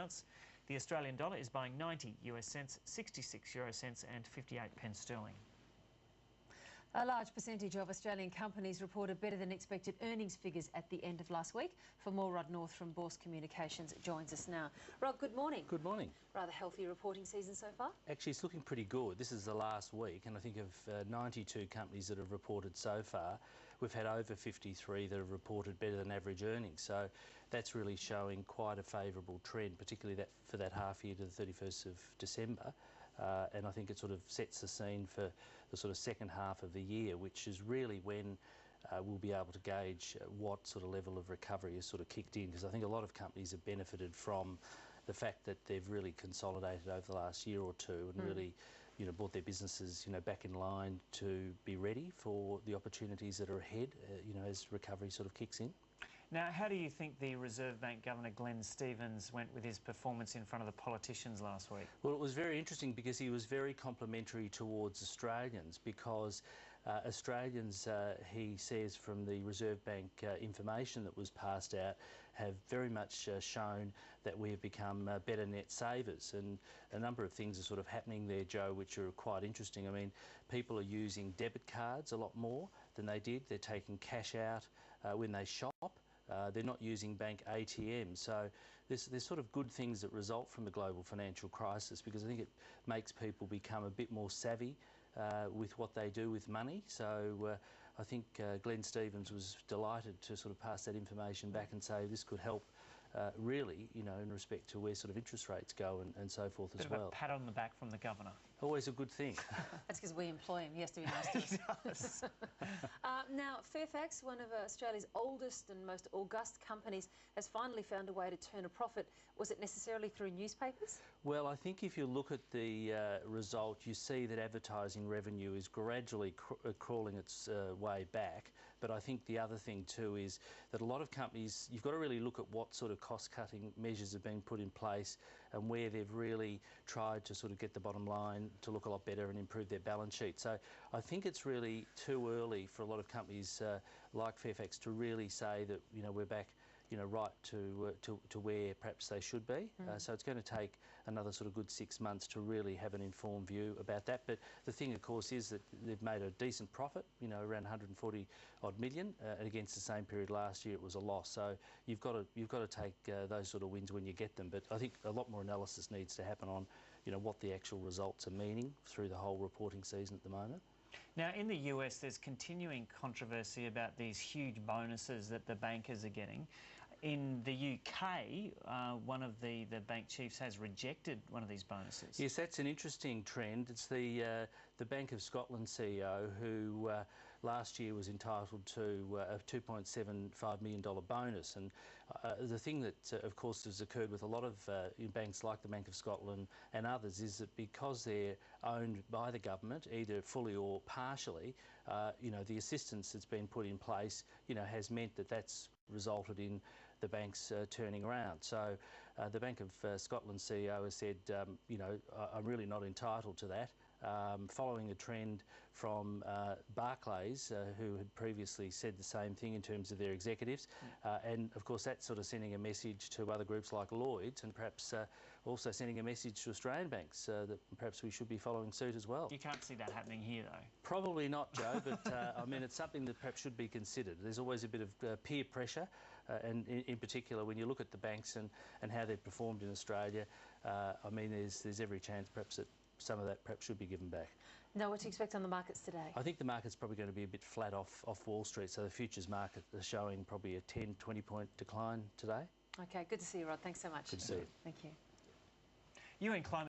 ounce. The Australian dollar is buying 90 US cents, 66 euro cents and 58 pence sterling. A large percentage of Australian companies reported better than expected earnings figures at the end of last week. For more, Rod North from Bourse Communications joins us now. Rod, good morning. Good morning. Rather healthy reporting season so far? Actually, it's looking pretty good. This is the last week, and I think of 92 companies that have reported so far, we've had over 53 that have reported better than average earnings. So that's really showing quite a favourable trend, particularly for that half year to the 31st of December. And I think it sort of sets the scene for the sort of second half of the year, which is really when we'll be able to gauge what sort of level of recovery has sort of kicked in, because I think a lot of companies have benefited from the fact that they've really consolidated over the last year or two and really, brought their businesses, back in line to be ready for the opportunities that are ahead, as recovery sort of kicks in. Now, how do you think the Reserve Bank Governor Glenn Stevens went with his performance in front of the politicians last week? Well, it was very interesting because he was very complimentary towards Australians, because Australians, he says from the Reserve Bank information that was passed out, have very much shown that we have become better net savers, and a number of things are sort of happening there, Joe, which are quite interesting. I mean, people are using debit cards a lot more than they did. They're taking cash out when they shop. They're not using bank ATMs. So there's sort of good things that result from the global financial crisis, because I think it makes people become a bit more savvy with what they do with money. So I think Glenn Stevens was delighted to sort of pass that information back and say this could help really, in respect to where sort of interest rates go and so forth as well. A pat on the back from the Governor. Always a good thing. That's because we employ him. He has to be nice to us. Now, Fairfax, one of Australia's oldest and most august companies, has finally found a way to turn a profit. Was it necessarily through newspapers? Well, I think if you look at the result, you see that advertising revenue is gradually crawling its way back. But I think the other thing too is that a lot of companies, you've got to really look at what sort of cost-cutting measures have been put in place and where they've really tried to sort of get the bottom line to look a lot better and improve their balance sheet. So I think it's really too early for a lot of companies like Fairfax to really say that we're back right to where perhaps they should be. So it's going to take another sort of good 6 months to really have an informed view about that. But the thing, of course, is that they've made a decent profit, around 140 odd million, and against the same period last year it was a loss. So you've got to take those sort of wins when you get them. But I think a lot more analysis needs to happen on what the actual results are meaning through the whole reporting season at the moment. Now, in the US, there's continuing controversy about these huge bonuses that the bankers are getting. In the UK, one of the bank chiefs has rejected one of these bonuses. Yes, that's an interesting trend. It's the Bank of Scotland CEO who last year was entitled to a $2.75 million bonus. And the thing that, of course, has occurred with a lot of banks like the Bank of Scotland and others is that because they're owned by the government, either fully or partially, the assistance that's been put in place, has meant that that's resulted in the banks turning around. So the Bank of Scotland CEO has said, I'm really not entitled to that, following a trend from Barclays, who had previously said the same thing in terms of their executives. And of course that's sort of sending a message to other groups like Lloyd's, and perhaps also sending a message to Australian banks that perhaps we should be following suit as well. You can't see that happening here though. Probably not, Joe, but I mean, it's something that perhaps should be considered. There's always a bit of peer pressure, and in particular when you look at the banks and how they've performed in Australia, I mean, there's every chance perhaps that some of that perhaps should be given back. Now, what to expect on the markets today? I think the market's probably going to be a bit flat off Wall Street, so the futures market is showing probably a 10-20 point decline today. Okay, good to see you, Rod. Thanks so much. Good to see you. Thank you. UN climate